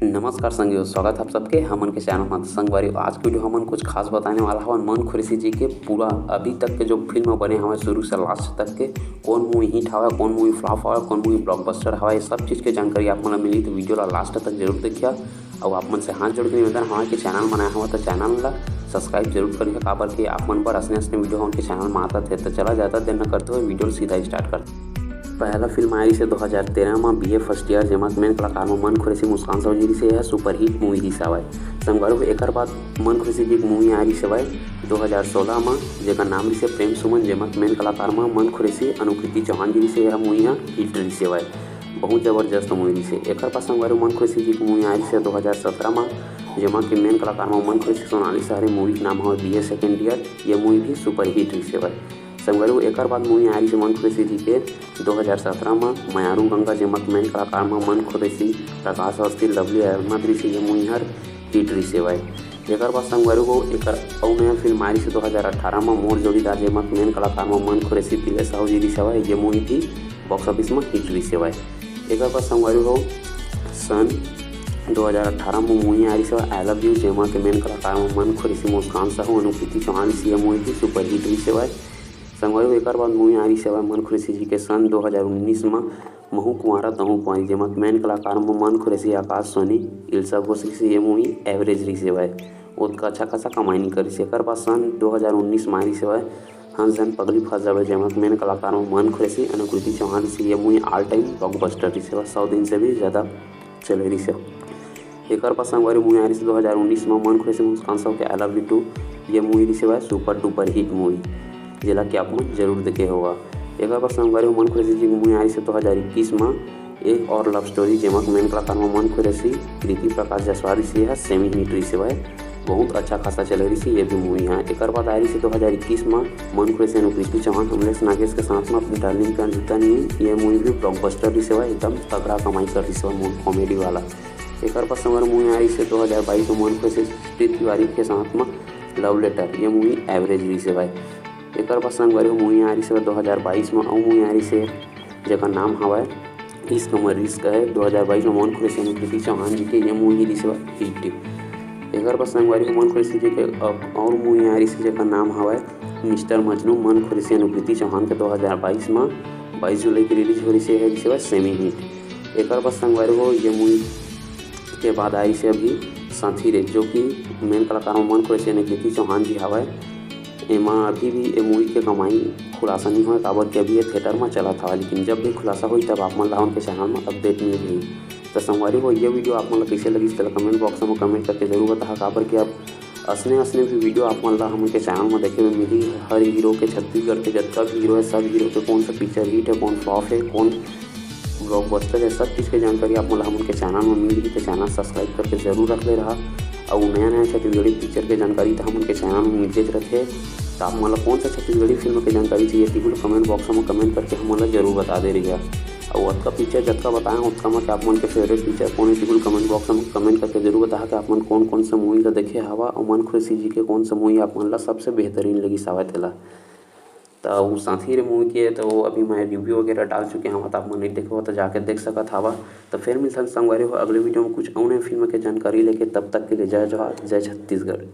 नमस्कार संगियो, स्वागत है आप सबके हमन के चैनल में। संगवारी आज की वीडियो हमन कुछ खास बताने वाला हवन मन खुरशी जी के पूरा अभी तक के जो फिल्म बने हवे शुरू से लास्ट तक के कौन मूवी हिट हवा, कौन मूवी फ्लॉप हवा, कौन मूवी ब्लॉकबस्टर हवा, ये सब चीज़ के जानकारी आप मन मिली तो वीडियो ला लास्ट तक जरूर देखिए। और आप मन से हाथ जोड़ के निवेदन हमारे चैनल बनाया हुआ तो चैनल ला सब्सक्राइब जरूर करिए, काबर के आप मन पर असने वीडियो उनके चैनल में आता थे। तो चला जाता देर न करते हुए वीडियो सीधा स्टार्ट करते। पहला फिल्म आई से 2013 में BA फर्स्ट ईयर जेमा मेन कलाकार में मन खुरशी मुस्कान साहू से यह सुपरहिट मूवी ही सवाए। संगवार एक बाद मन खुरशी जी मूवी आ रही सवाए 2016 में जेकर नाम रही से प्रेम सुमन जेमा मेन कलाकार में मन खुरशी अनुकृति चौहान जी से यह मूवी हिट रही सेवाए। बहुत जबरदस्त मूवी रही से एक बाद संगवार मन खुरशी जी मूवी आ रही से 2017 में जेमा के मेन कलाकार में मन खुरशी सोनाली साहरी मूवी के नाम है BA सेकेंड ईयर। ये मूवी भी सुपर हिट रही सेवाए। संगवारी एक बाद मूवी आ रही है मन खुरशी जी के 2017 में मयारू गंगा जेमक मेन कलाकार में मन खुरशी प्रकाश अवस्थी लवली अहमद रही से ये मूवी हर हिट रही सेवाए। एक बाद संगवारी को एक नया फिल्म आ रही है 2018 में मोर जोड़ीदार जेमक मेन कलाकार में मन खुरशी तिले साहू जी रही सेवाए। ये मूवी भी बॉक्स ऑफिस में हिट रही सेवाए। एक बाद संगवारी को सन 2018 में मूवी आ रही है आई लव यू जेमा के मेन कलाकार में मन खुरशी मुस्कान साहू अनुकृति चौहान से ये मूवी भी सुपर हिट रही सेवाए। संगवारी एक बाद मूवी आ रही है मन खुरशी जी के सन 2019 में महू कुंवारा तहू पाई जेमा मेन कलाकार में मन खुरशी आकाश सोनी इल्सा घोष से ये मूवी एवरेज रही सेवाए। उसका अच्छा खासा कमाई नहीं करी से। एक बाद सन 2019 में आ रही सेवाए हंस जन पगली फंस जावे जेमा मेन कलाकार में मन खुरशी अनुकृति चौहान से ये मूवी ऑल टाइम ब्लॉकबस्टर रही सेवा, 100 दिन से भी ज़्यादा चल रही से। एक बाद संगवारी मूवी आ रही है 2019 में मन खुरशी मुस्कान साहू के आई लव यू 2 ये मूवी रही सेवाए सुपर डुपर हिट मूवी जिला कि आप मन जरूर देखे होगा। एक बार संगवारी मन खुरशी जी मूवी आ रही है 2021 में एक और लव स्टोरी जेमा मेन कलाकार में मन खुरशी प्रीति प्रकाश जसवारी से है सेमी हिट रही सेवाए। बहुत अच्छा खासा चल रही थी ये भी मूवी है। एक बाद आ रही है 2021 में मन खुरशी अनुकृति चौहान अमलेश नागेश के साथ में अपनी डार्लिंग का जूता नहीं ये मूवी भी ब्लॉकबस्टर रही सेवा, एकदम तगड़ा कमाई कर रही सेवा कॉमेडी वाला। एक बाद संगवारी मूवी आ रही है 2022 में मन खुरशी तिवारी के साथ में लव लेटर ये मूवी एवरेज रही सेवाए। एक बाद संगवारी मूवी आ रही है 2022 में मूवी आ रही है जगह नाम हवा इश्क में रिस्क है। 2022 में मन खुरशी अनुकृति चौहान जी के ये मूवी रही है हिट। एक बाद संगवारी मन खुरशी जी के और मूवी आ रही है जगह नाम हवा मिस्टर मजनू मन खुरशी अनुकृति चौहान के 2022 में 22 जुलाई की रिलीज हो रही है सेमी हिट। एक बाद संगवारी को ये मूवी के बाद आई से अभी साथी रे जो कि मेन कलाकार में मन खुरशी अनुकृति चौहान जी हवा एमा अभी भी ये मूवी के कमाई खुलासा नहीं हुआ काबर के अभी ये थिएटर में चला था, लेकिन जब भी खुलासा हुई तब आप मन ला उनके चैनल में अपडेट मिल गई। तो संगवारी को ये वीडियो आप मन कैसे लगी तो कमेंट बॉक्स में कमेंट करके जरूर बता काबर कि अब असने भी वीडियो आप मन ला हमके चैनल में देखे में मिली। हर हीरो के छत्तीसगढ़ के जितना भी हीरो है सब हीरो के कौन सा पिक्चर हिट है, कौन फ्लॉप है, कौन ब्लॉकबस्टर है, सब चीज़ की जानकारी आप मन हमके चैनल में मिली। तो चैनल सब्सक्राइब करके जरूर रख ले रहा और नया छत्तीसगढ़ी पिक्चर के जानकारी तो हम उनके चैनल में मिलते रहते। तो आप मतलब कौन सा छत्तीसगढ़ी फिल्म की जानकारी चाहिए थी कमेंट बॉक्स में कमेंट करके हम मतलब जरूर बता दे रही है। और उसका पिक्चर जब बताएं उसका मतलब आप मन के फेवरेट पिक्चर कौन सी कमेंट बॉक्स में कमेंट करके जरूर बता कि आप मन कौन सा मूवी का देखे हवा और मन खुरशी जी के कौन सा मूवी आप मन ला सबसे बेहतरीन लगी सावत ला। तो वो साथी रे मूवी के तो वो अभी मैं रिव्यू वगैरह डाल चुके हैं, तो आप मन नहीं देखे हो तो जाके देख सकत हवा। तो फिर मिलता संगवारी हो अगले वीडियो में कुछ और फिल्म के जानकारी लेके, तब तक के लिए जय जवाहर जय छत्तीसगढ़।